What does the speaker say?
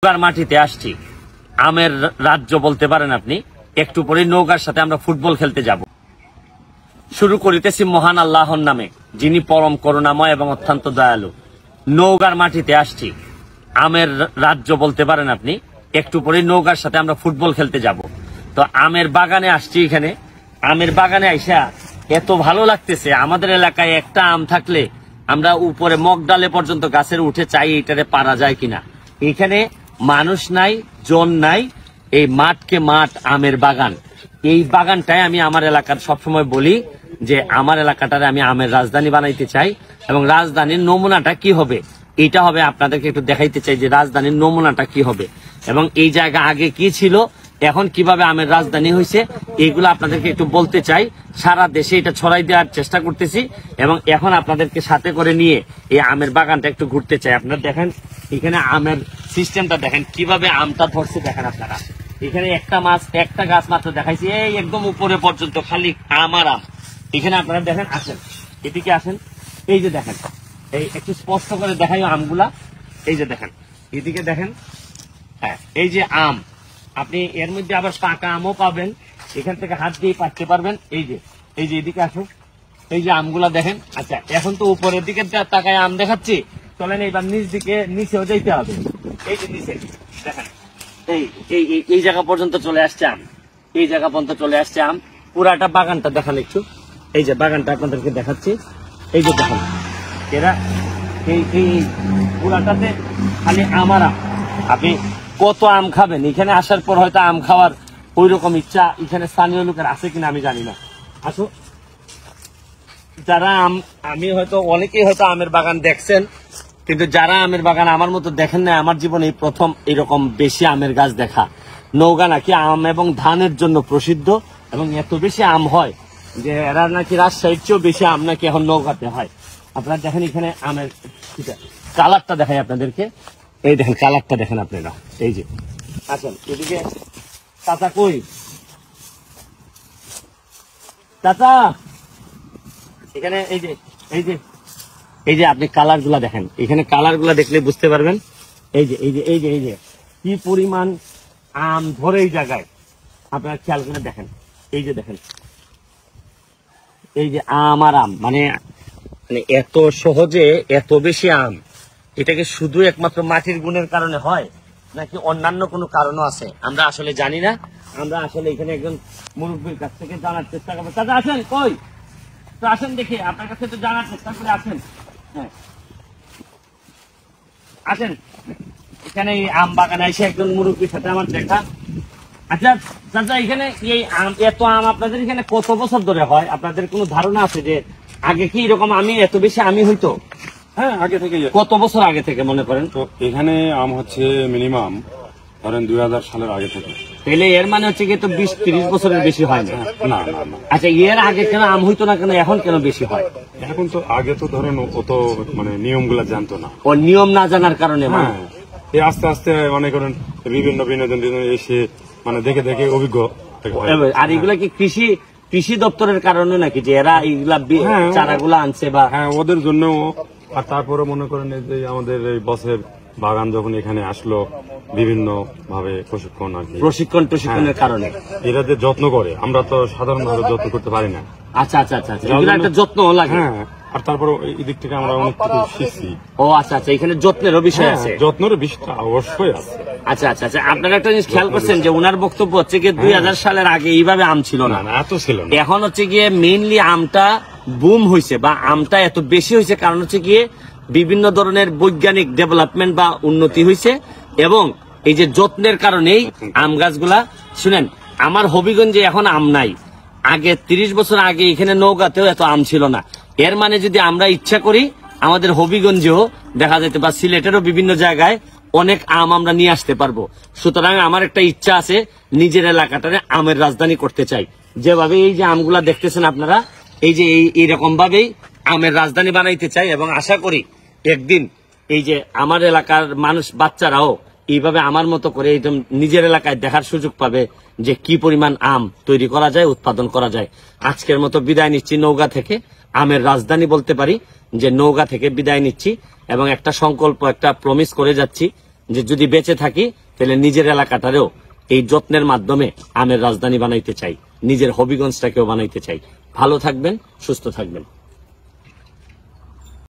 নৌকার মাটিতে আসছি, আমের রাজ্য বলতে পারেন আপনি। একটু পরে নৌকার সাথে আমরা ফুটবল খেলতে যাব। শুরু করিতেছি মহান আল্লাহর নামে, যিনি পরম করুণাময় এবং অত্যন্ত দয়ালু। নৌকার মাটিতে আসছি, আমের রাজ্য বলতে পারেন আপনি। একটু পরে নৌকার সাথে আমরা ফুটবল খেলতে যাব। তো আমের বাগানে আসছি। এখানে আমের বাগানে আইসা এত ভালো লাগতেছে। আমাদের এলাকায় একটা আম থাকলে আমরা উপরে মগডালে পর্যন্ত গাছের উঠে চাই এটারে পারা যায় কিনা। এখানে মানুষ নাই, জন নাই, এই মাঠকে মাঠ আমের বাগান। এই বাগানটাই আমি আমার এলাকার সবসময় বলি যে আমার এলাকাটারে আমি আমের রাজধানী বানাইতে চাই। এবং রাজধানীর নমুনাটা কি হবে এটা হবে আপনাদেরকে একটু দেখাইতে চাই যে রাজধানীর নমুনাটা কি হবে এবং এই জায়গা আগে কি ছিল, এখন কিভাবে আমের রাজধানী হয়েছে, এইগুলো আপনাদেরকে একটু বলতে চাই। সারা দেশে এটা ছড়াই দেওয়ার চেষ্টা করতেছি এবং এখন আপনাদেরকে সাথে করে নিয়ে এই আমের বাগানটা একটু ঘুরতে চাই। আপনারা দেখেন এখানে আমের সিস্টেমটা দেখেন, কিভাবে আমটা ধরছে দেখেন আপনারা। এখানে একটা গাছ মাত্র দেখাইছি, এই একদম উপরে পর্যন্ত খালি আম আর আম। এখানে আপনারা দেখেন, আসেন এদিকে আসেন, এই যে দেখেন, এই একটু স্পষ্ট করে দেখাই আমগুলা। এই যে দেখেন, এদিকে দেখেন, হ্যাঁ এই যে আম, আপনি এর মধ্যে আবার পাকা আমও পাবেন, এখান থেকে হাত দিয়ে পাকতে পারবেন। এই যে এদিকে আসুন, এই যে আমগুলা দেখেন। আচ্ছা এখন তো উপরের দিকে তাকায় আম দেখাচ্ছি, চলেন এইবার নিচেও যেতে হবে। এই যে নিচে দেখেন, এই জায়গা পর্যন্ত চলে আসছে আম, এই জায়গা পর্যন্ত চলে আসছে আম। পুরাটা বাগানটা দেখান একটু, এই যে বাগানটা আপনাদেরকে দেখাচ্ছি। এই যে দেখেন এরা এই পুরাটাতে খালি আম আর আম। আপনি কত আম খাবেন, এখানে আসার পর হয়তো আম খাওয়ার ওই রকম ইচ্ছা এখানে স্থানীয় লোকের আছে কিনা আমি জানি না। আসো, যারা আমি হয়তো অনেকেই হয়তো আমের বাগান দেখছেন, কিন্তু যারা আমের বাগান আমার মতো দেখেন না, আমার জীবনে এই প্রথম এরকম বেশি আমের গাছ দেখা। নওগাঁ নাকি আম এবং ধানের জন্য প্রসিদ্ধ এবং এত বেশি আম হয় যে এরা নাকি রাজশাহীর চেয়েও বেশি আম নাকি এখন নওগাঁতে হয়। আপনারা দেখেন এখানে আমের কালারটা দেখাই আপনাদেরকে, এই দেখেন কালারটা দেখেন আপনারা। এই যে আচ্ছা এদিকে চাচা কই, চাচা এখানে এই যে আপনি কালার গুলা দেখেন, এখানে কালার গুলা দেখলে বুঝতে পারবেন। এই যে কি পরিমাণ আম ধরে এই জায়গায়, আপনারা খেয়াল করে দেখেন। এই যে দেখেন, এই যে আম আর আম, মানে এত সহজে এত বেশি আম, এটাকে শুধু একমাত্র মাটির গুণের কারণে হয় নাকি অন্যান্য কোনো কারণও আছে আমরা আসলে জানি না। আমরা আসলে এখানে একজন মুরব্বীর কাছ থেকে জানার চেষ্টা করবো। দাদা আসেন, কই তো আসেন দেখি, আপনার কাছে তো জানার চেষ্টা করে আসেন। হ্যাঁ আসেন, এখানে এই আম বাগানে এসে একজন মুরব্বীর সাথে আমার দেখা। আচ্ছা চাচা, এখানে এই আম, এত আম আপনাদের এখানে কত বছর ধরে হয়? আপনাদের কোনো ধারণা আছে যে আগে কি এরকম আমি এত বেশি আমি হইতো? হ্যাঁ আগে থেকে। কত বছর আগে থেকে মনে করেন? তো এখানে আম হচ্ছে মিনিমাম ধরেন 2000 সালের আগে থেকে। তাহলে এর মানে হচ্ছে কি তো 20-30 বছরের বেশি হয় না? না না না। আচ্ছা এর আগে কেন আম হইতো না, কেন এখন কেন বেশি হয়? এখন তো আগে তো ধরেন অত মানে নিয়মগুলা জানতো না। ও নিয়ম না জানার কারণে? হ্যাঁ, এই আস্তে আস্তে মনে করেন বিভিন্ন বিনোদন এসে মানে দেখে দেখে অভিজ্ঞ। আর এগুলা কি কৃষি দপ্তরের কারণে নাকি, যে এরা এইগুলা চারাগুলা আনছে? বা হ্যাঁ ওদের জন্য। আর তারপরে মনে করেন যে আমাদের এই বছর বাগান যখন এখানে আসলো, বিভিন্ন ভাবে প্রশিক্ষণের কারণে এরা যে যত্ন করে, আমরা তো সাধারণভাবে যত্ন করতে পারি না। আচ্ছা আচ্ছা আচ্ছা, এগুলো একটা যত্ন লাগে। হ্যাঁ, আর তারপর এই দিক থেকে আমরা অনেক কিছু শিখছি। ও আচ্ছা আচ্ছা, এখানে যত্নেরও বিষয় আছে। যত্নের বিষয়টা অবশ্যই আছে। আচ্ছা আচ্ছা আচ্ছা, আপনারা একটা জিনিস খেয়াল করছেন যে ওনার বক্তব্য হচ্ছে গিয়ে 2000 সালের আগে এইভাবে আম ছিল না, এত ছিল না। এখন হচ্ছে গিয়ে মেইনলি আমটা বুম হয়েছে বা আমটা এত বেশি হয়েছে কারণ হচ্ছে গিয়ে বিভিন্ন ধরনের বৈজ্ঞানিক ডেভেলপমেন্ট বা উন্নতি হয়েছে এবং এই যে যত্নের কারণেই আম গাছগুলা। শুনেন, আমার হবিগঞ্জে এখন আম নাই, আগে 30 বছর আগে এখানে নওগাঁতেও এত আম ছিল না। এর মানে যদি আমরা ইচ্ছা করি আমাদের হবিগঞ্জেও দেখা যেতে বা সিলেটেরও বিভিন্ন জায়গায় অনেক আম আমরা নিয়ে আসতে পারবো। সুতরাং আমার একটা ইচ্ছা আছে, নিজের এলাকাটারে আমের রাজধানী করতে চাই। যেভাবে এই যে আমগুলা দেখতেছেন আপনারা, এই যে এইরকম ভাবেই আমের রাজধানী বানাইতে চাই এবং আশা করি একদিন এই যে আমার এলাকার মানুষ, বাচ্চারাও এইভাবে আমার মতো করে একদম নিজের এলাকায় দেখার সুযোগ পাবে যে কি পরিমাণ আম তৈরি করা যায়, উৎপাদন করা যায়। আজকের মতো বিদায় নিচ্ছি নওগাঁ থেকে, আমের রাজধানী বলতে পারি যে নওগাঁ থেকে বিদায় নিচ্ছি এবং একটা সংকল্প, একটা প্রমিস করে যাচ্ছি যে যদি বেঁচে থাকি তাহলে নিজের এলাকাটারেও এই যত্নের মাধ্যমে আমের রাজধানী বানাইতে চাই, নিজের হবিগঞ্জটাকেও বানাইতে চাই। ভালো থাকবেন, সুস্থ থাকবেন।